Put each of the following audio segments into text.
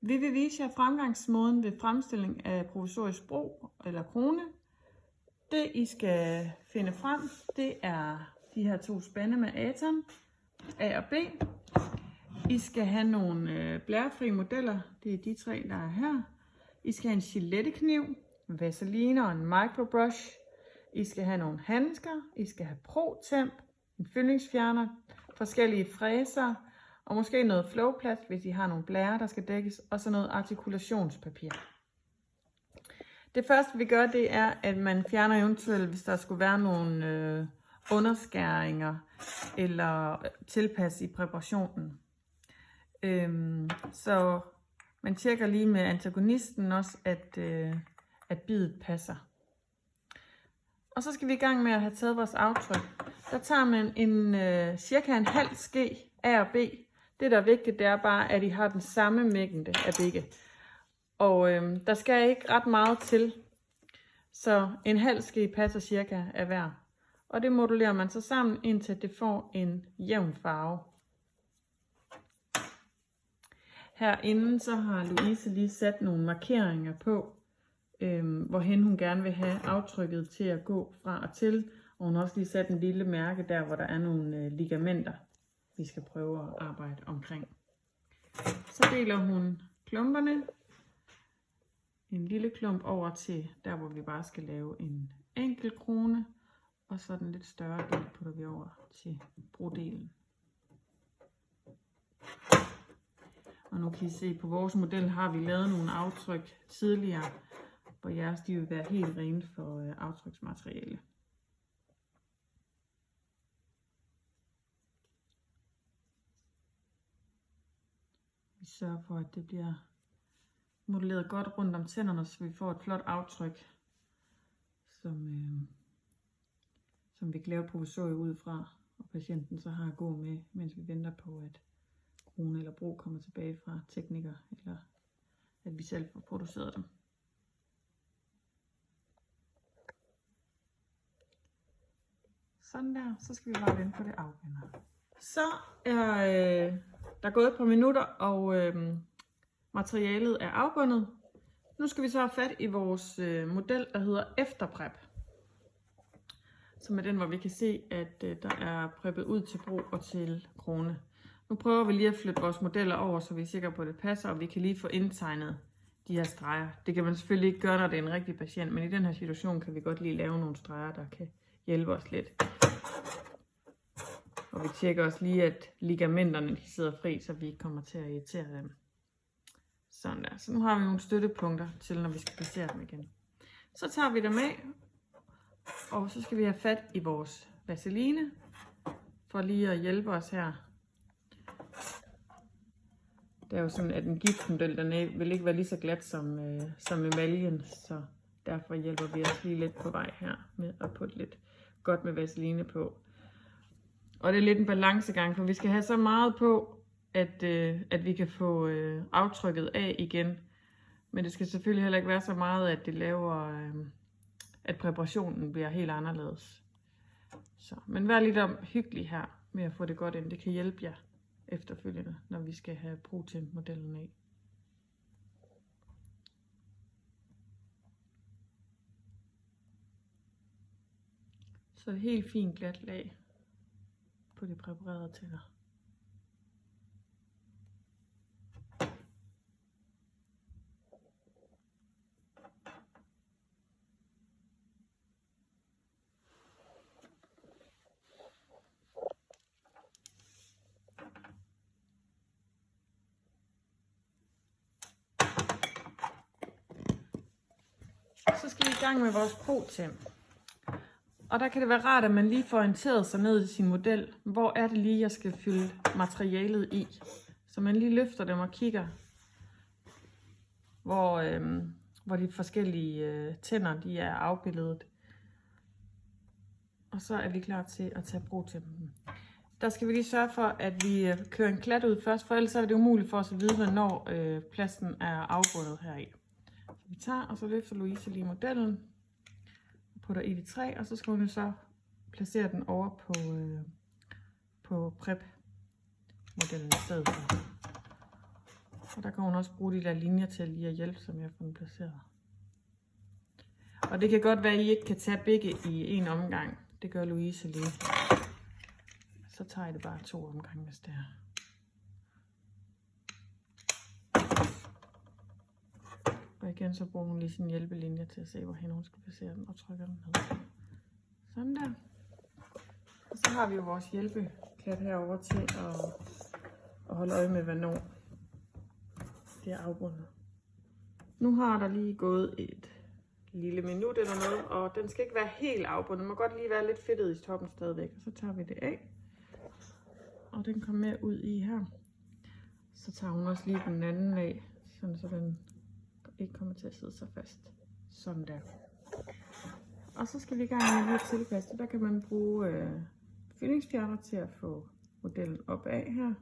Vi vil vise jer fremgangsmåden ved fremstilling af provisorisk bro eller krone. Det I skal finde frem, det er de her 2 spande med atom, A og B. I skal have nogle blærefri modeller, det er de 3, der er her. I skal have en gilettekniv, vaseline og en microbrush. I skal have nogle handsker, I skal have pro-temp, en fyldningsfjerner, forskellige fræser og måske noget flowplast, hvis I har nogle blærer, der skal dækkes, og så noget artikulationspapir. Det første vi gør, det er, at man fjerner eventuelt, hvis der skulle være nogle underskæringer eller tilpas i præparationen. Så man tjekker lige med antagonisten også, at bidet passer. Og så skal vi i gang med at have taget vores aftryk. Der tager man cirka en halv ske A og B. Det der er vigtigt, det er bare, at I har den samme mængde af begge. Og der skal ikke ret meget til, så en halv ske passer cirka af hver. Og det modulerer man så sammen, indtil det får en jævn farve. Herinde så har Louise lige sat nogle markeringer på, hvorhen hun gerne vil have aftrykket til at gå fra og til. Og hun har også lige sat en lille mærke der, hvor der er nogle ligamenter, vi skal prøve at arbejde omkring. Så deler hun klumperne. En lille klump over til der, hvor vi bare skal lave en enkelt krone. Og så den lidt større del putter vi over til brodelen. Og nu kan I se, på vores model har vi lavet nogle aftryk tidligere, hvor jeres de vil være helt rene for aftryksmateriale. Vi sørger for, at det bliver modelleret godt rundt om tænderne, så vi får et flot aftryk, som vi kan lave provisoriet ud fra, og patienten så har at gå med, mens vi venter på, at krone eller bro kommer tilbage fra tekniker, eller at vi selv får produceret dem. Sådan der, så skal vi bare vente på det afvender. Så er der gået et par minutter, og materialet er afbundet. Nu skal vi så have fat i vores model, der hedder efterprep. Som er den, hvor vi kan se, at der er preppet ud til bro og til krone. Nu prøver vi lige at flytte vores modeller over, så vi er sikre på, at det passer, og vi kan lige få indtegnet de her streger. Det kan man selvfølgelig ikke gøre, når det er en rigtig patient, men i den her situation kan vi godt lige lave nogle streger, der kan hjælpe os lidt. Og vi tjekker også lige, at ligamenterne de sidder fri, så vi ikke kommer til at irritere dem. Sådan der. Så nu har vi nogle støttepunkter til, når vi skal placere dem igen. Så tager vi dem af, og så skal vi have fat i vores vaseline, for lige at hjælpe os her. Det er jo sådan, at en giftmodel, den vil ikke være lige så glat som emaljen, så derfor hjælper vi os lige lidt på vej her med at putte lidt godt med vaseline på. Og det er lidt en balancegang, for vi skal have så meget på, at vi kan få aftrykket af igen. Men det skal selvfølgelig heller ikke være så meget, at det laver, at præparationen bliver helt anderledes. Så, men vær lidt hyggelig her med at få det godt ind. Det kan hjælpe jer efterfølgende, når vi skal have pro-temp-modellen af. Så et helt fint glat lag på de præparerede tænder. Så skal vi i gang med vores pro-temp. Og der kan det være rart, at man lige får orienteret sig ned i sin model. Hvor er det lige, jeg skal fylde materialet i? Så man lige løfter dem og kigger, hvor de forskellige tænder de er afbildet. Og så er vi klar til at tage pro-tempen. Der skal vi lige sørge for, at vi kører en klat ud først, for ellers er det umuligt for os at vide, hvornår plasten er afbundet heri. Så vi tager, og så løfter Louise lige modellen. Putter i de 3, og så skal hun så placere den over på prep-modellen i stedet for. Og der kan hun også bruge de der linjer til lige at hjælpe sig med at få den placeret. Og det kan godt være, at I ikke kan tage begge i en omgang. Det gør Louise lige. Så tager jeg det bare 2 omgange, hvis det er. Og igen så bruger hun lige sin hjælpelinje til at se, hvor hun skal placere den, og trykker den ned. Sådan der. Og så har vi jo vores hjælpeklat herover til at holde øje med, hvornår det er afbundet. Nu har der lige gået et lille minut eller noget, og den skal ikke være helt afbundet. Den må godt lige være lidt fedtet i toppen stadigvæk. Og så tager vi det af. Og den kommer med ud i her. Så tager hun også lige den anden af, sådan så den ikke kommer til at sidde så fast. Sådan der. Og så skal vi i gang med lige at tilpasse det. Der kan man bruge fyldingsfjerner til at få modellen op af her.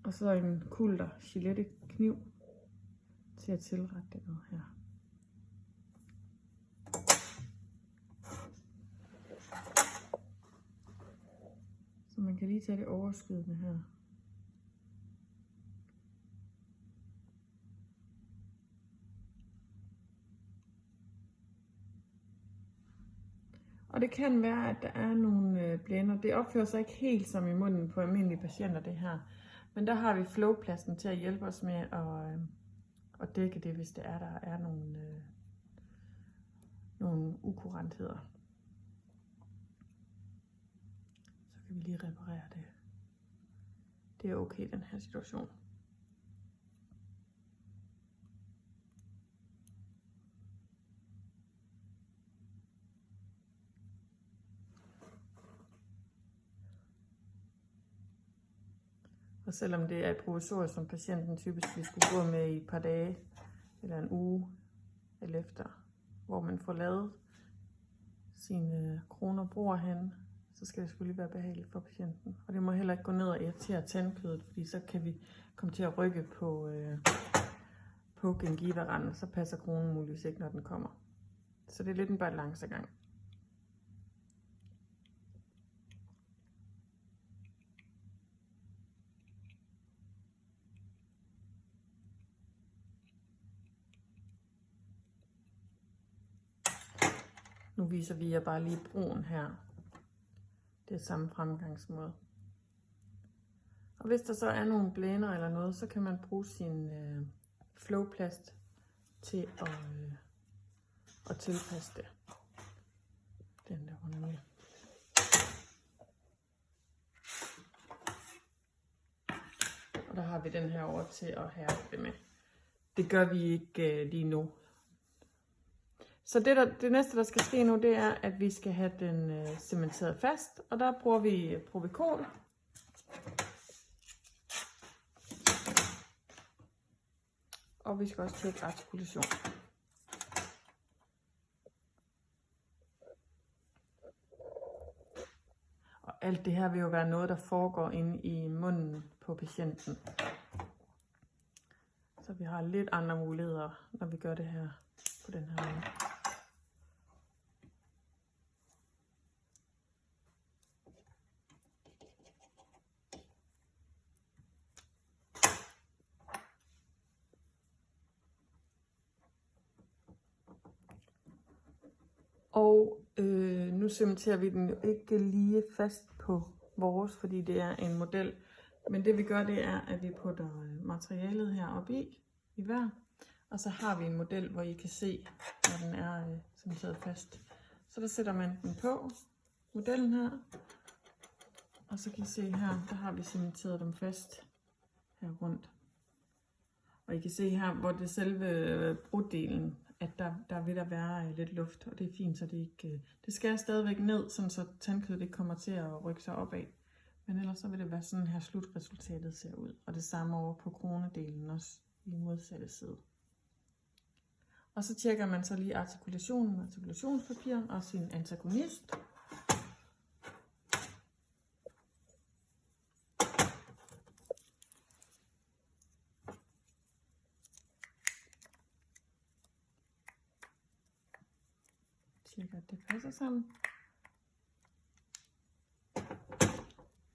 Og så en kulter Gillette kniv til at tilrette det med her. Så man kan lige tage det overskydende her. Og det kan være, at der er nogle blænder. Det opfører sig ikke helt som i munden på almindelige patienter, det her. Men der har vi flowplasten til at hjælpe os med at dække det, hvis det er, der er nogle ukurantheder. Så kan vi lige reparere det. Det er okay i den her situation. Og selvom det er et provisorium, som patienten typisk vil skulle gå med i et par dage eller en uge eller efter, hvor man får lavet sine kroner bror hen, så skal det selvfølgelig være behageligt for patienten. Og det må heller ikke gå ned og irritere tandkødet, fordi så kan vi komme til at rykke på gingiva-randen, så passer kronen muligvis ikke, når den kommer. Så det er lidt en balancegang. Nu viser vi jer bare lige broen her. Det er samme fremgangsmåde. Og hvis der så er nogle blænder eller noget, så kan man bruge sin flowplast til at tilpasse det. Den der runde. Og der har vi den her over til at hærde det med. Det gør vi ikke lige nu. Så det næste, der skal ske nu, det er, at vi skal have den cementeret fast. Og der bruger vi Provicol. Og vi skal også tjekke artikulation. Og alt det her vil jo være noget, der foregår inde i munden på patienten. Så vi har lidt andre muligheder, når vi gør det her på den her måde. Og nu cementerer vi den jo ikke lige fast på vores, fordi det er en model. Men det vi gør, det er, at vi putter materialet her op i hver. Og så har vi en model, hvor I kan se, når den er cementeret fast. Så der sætter man den på, modellen her. Og så kan I se her, der har vi cementeret dem fast her rundt. Og I kan se her, hvor det selve broddelen, at der vil der være lidt luft, og det er fint, så det ikke, det skærer stadigvæk ned, sådan så tandkødet ikke kommer til at rykke sig opad. Men ellers så vil det være sådan her slutresultatet ser ud. Og det samme over på kronedelen også i modsatte side. Og så tjekker man så lige artikulationen med artikulationspapir og sin antagonist. Tjekker, at det passer sammen.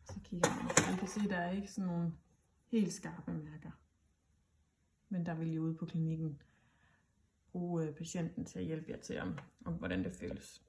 Så kigger man. Man kan se, at der er ikke sådan nogle helt skarpe mærker. Men der vil I ude på klinikken bruge patienten til at hjælpe jer til om hvordan det føles.